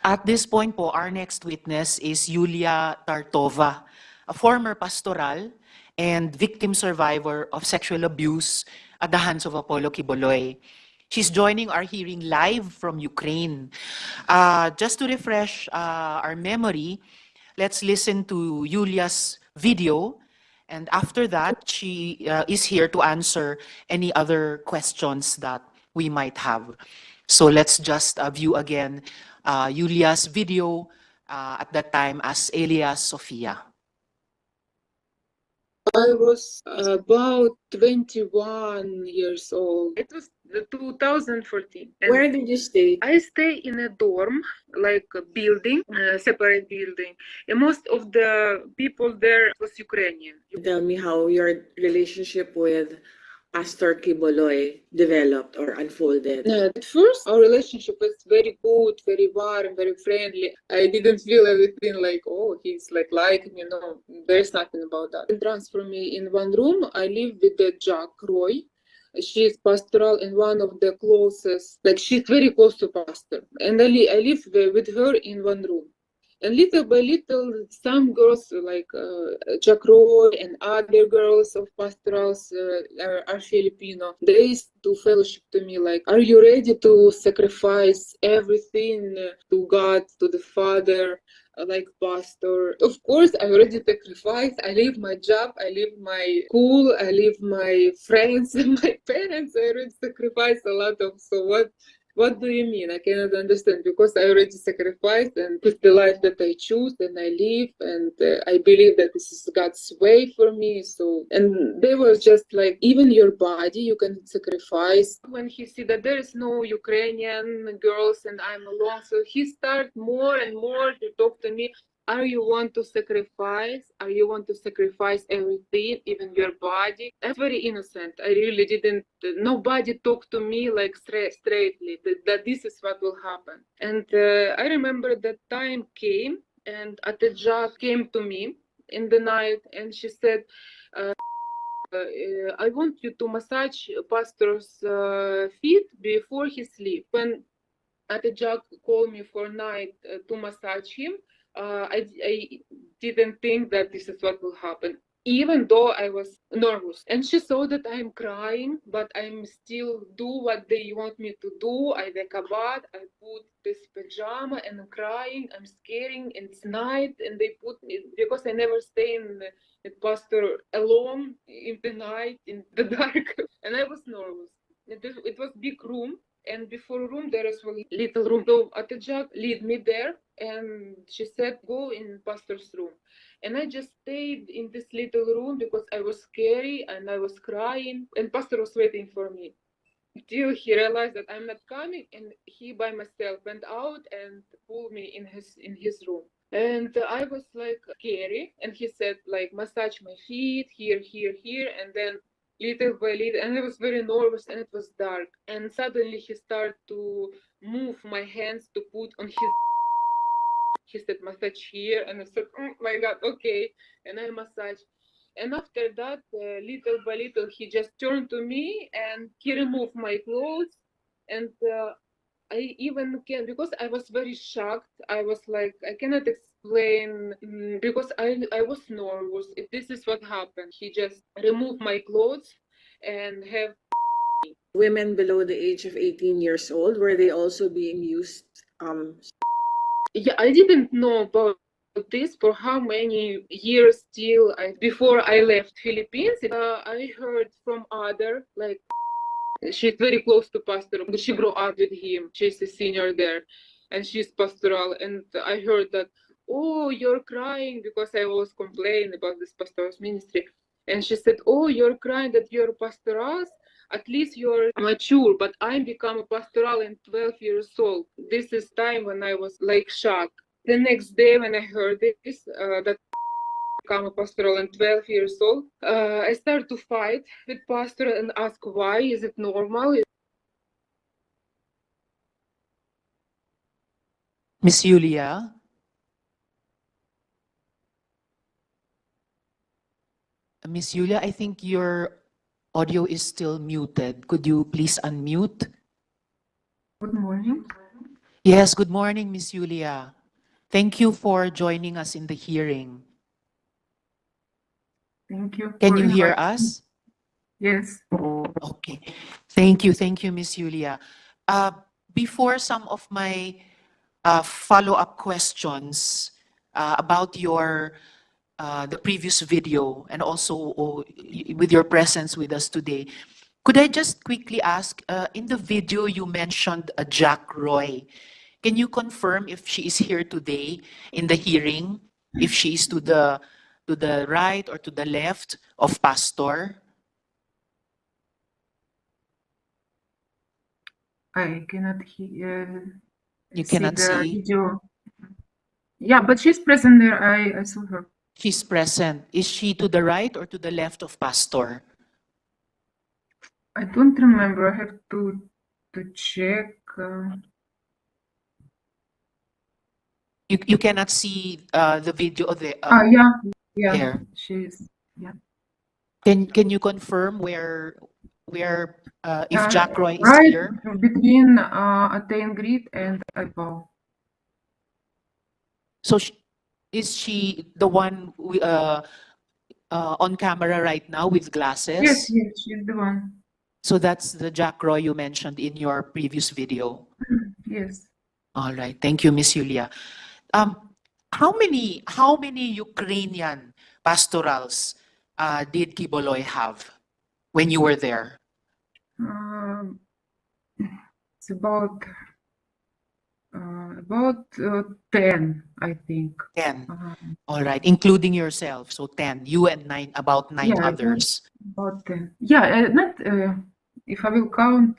At this point po, our next witness is Yulia Tartova, a former pastoral and victim survivor of sexual abuse at the hands of Apollo Quiboloy. She's joining our hearing live from Ukraine. Just to refresh our memory, let's listen to Yulia's video. And after that, she is here to answer any other questions that we might have. So let's just view again Yulia's video at that time as alias Sofia. I was about 21 years old. It was 2014. Where did you stay? I stay in a dorm, like a building, separate building. And most of the people there was Ukrainian. Tell me how your relationship with Pastor Quiboloy developed or unfolded. At first, our relationship was very good, very warm, very friendly. I didn't feel everything like, oh, he's like me. No, there's nothing about that. He transferred me in one room. I live with the Jack Roy. She's pastoral and one of the closest, like she's very close to pastor. And I live with her in one room. And little by little, some girls like Jack Roy and other girls of pastorals are Filipino. They used to fellowship to me like, are you ready to sacrifice everything to God, to the Father, like pastor? Of course, I already sacrificed. I leave my job, I leave my school, I leave my friends and my parents. I already sacrificed a lot of, so what do you mean? I cannot understand, because I already sacrificed, and it's the life that I choose and I live, and I believe that this is God's way for me. So, and they were just like, even your body you can sacrifice. When he see that there is no Ukrainian girls and I'm alone, so he start more and more to talk to me. Are you want to sacrifice? Are you want to sacrifice everything, even your body? I'm very innocent. I really didn't, nobody talked to me like straightly, that this is what will happen. And I remember that time came, and Atejak came to me in the night, and she said, I want you to massage pastor's feet before he sleep. When Atejak called me for night to massage him, I didn't think that this is what will happen, even though I was nervous. And she saw that I'm crying, but I'm still do what they want me to do. I wake up, I put this pajama and I'm crying, I'm scaring, and it's night, and they put me, because I never stay in the pastor alone in the night, in the dark, and I was nervous. It was big room, and before room there is a little room. So Atejak lead me there, and she said, go in pastor's room. And I just stayed in this little room because I was scary and I was crying, and pastor was waiting for me till he realized that I'm not coming, and he by myself went out and pulled me in his room. And I was like scary, and he said like, massage my feet here, here, here, and then little by little, and I was very nervous, and it was dark, and suddenly he started to move my hands to put on his. He said massage here, and I said, oh my God, okay, and I massage. And after that, little by little, he just turned to me and he removed my clothes. And I even can, because I was very shocked. I was like, I cannot explain, because I was nervous. If this is what happened, he just removed my clothes and have. Women below the age of 18 years old, were they also being used? Yeah, I didn't know about this for how many years till before I left Philippines. I heard from other, like, she's very close to pastor. She grew up with him. She's a senior there, and she's pastoral. And I heard that, oh, you're crying, because I always complain about this pastoral's ministry. And she said, oh, you're crying that you're pastorals. At least you're mature, but I become a pastoral in 12 years old. This is time when I was like shocked. The next day when I heard this, that become a pastoral and 12 years old, I started to fight with pastor and ask why, is it normal? Miss Yulia? Miss Yulia, I think your audio is still muted. Could you please unmute? Good morning. Yes, good morning, Miss Julia. Thank you for joining us in the hearing. Thank you Can for you hear inviting. us? Yes. Okay. Thank you, Miss Julia. Uh, Before some of my follow-up questions about the previous video and also with your presence with us today, could I just quickly ask, in the video you mentioned Jack Roy. Can you confirm if she is here today in the hearing? If she is to the right or to the left of Pastor? I cannot hear, You see cannot the see. video. Yeah, but she's present there. I saw her. She's present. Is she to the right or to the left of Pastor? I don't remember. I have to check. You cannot see the video of the Yeah, there. she's yeah. Can you confirm where if Jack Roy is Right here? between Attain Grid and DAVAO. So is she the one on camera right now with Yes, glasses? yes, she's the one. So that's the Jack Roy you mentioned in your previous video. Yes. All right. Thank you, Miss Julia. How many Ukrainian pastorals did Quiboloy have when you were there? It's about 10, I think. 10. Uh, All right, including yourself. So 10. You and about nine yeah, others. about 10. Yeah, not if I will count.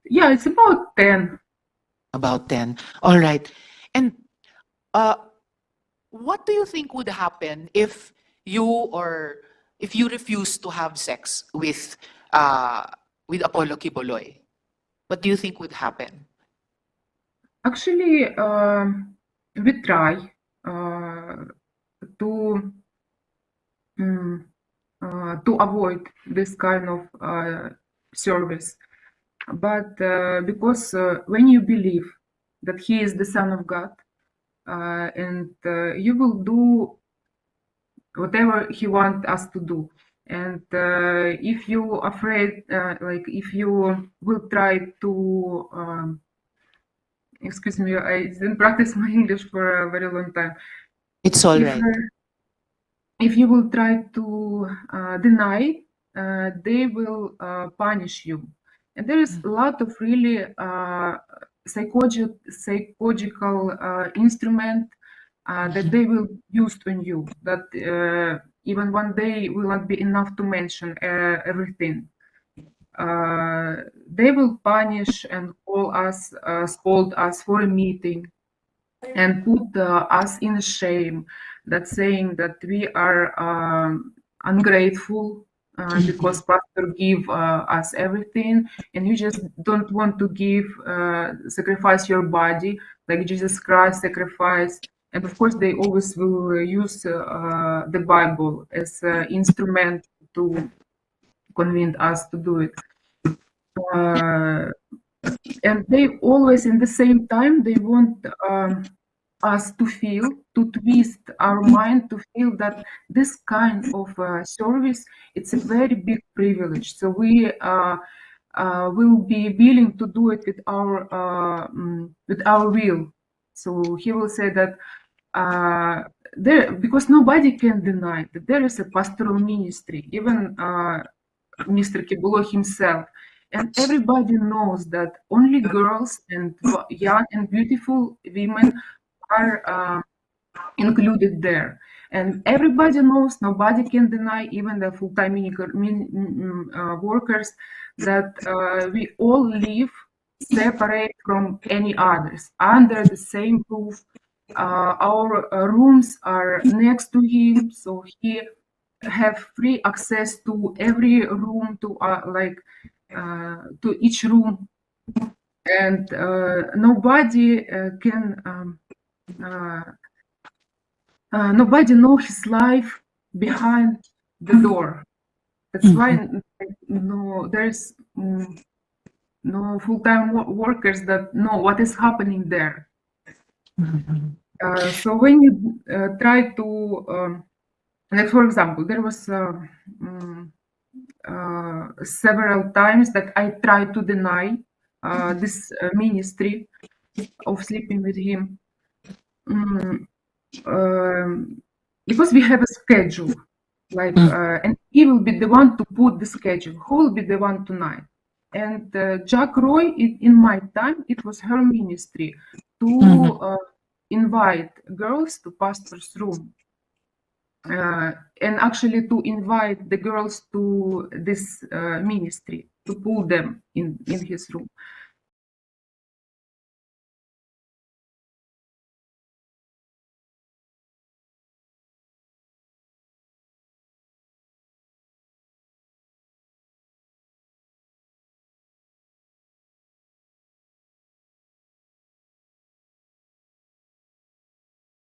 Yeah, it's about 10. About 10. All right. And uh, what do you think would happen if you refuse to have sex with Apollo Quiboloy? What do you think would happen? Actually, we try to mm, to avoid this kind of service, but because when you believe that he is the Son of God, and you will do whatever he wants us to do. And if you afraid, like if you will try to, excuse me, I didn't practice my English for a very long time. It's all If right. if you will try to deny, they will punish you. And there is a lot of really psychological instrument that they will use on you. That even one day will not be enough to mention everything. They will punish and call us, scold us for a meeting, and put us in shame. That saying that we are ungrateful because pastor give us everything, and you just don't want to give sacrifice your body like Jesus Christ sacrificed. And of course, they always will use the Bible as an instrument to convince us to do it. And they always, in the same time, they want us to feel, to twist our mind to feel that this kind of service, it's a very big privilege. So we will be willing to do it with our will. So he will say that there, because nobody can deny that there is a pastoral ministry, even Mr. Quiboloy himself. And everybody knows that only girls and young and beautiful women are included there. And everybody knows, nobody can deny, even the full-time workers, that we all live separate from any others, under the same roof. Our rooms are next to him, so he have free access to every room, to each room, and nobody can. Nobody know his life behind the door. That's why no, there's no full-time workers that know what is happening there. So when you try to, like for example, there was several times that I tried to deny this ministry of sleeping with him, because we have a schedule, like, and he will be the one to put the schedule. Who will be the one tonight? And Jack Roy, in my time, it was her ministry to invite girls to pastor's room, and actually to invite the girls to this ministry, to pull them in his room.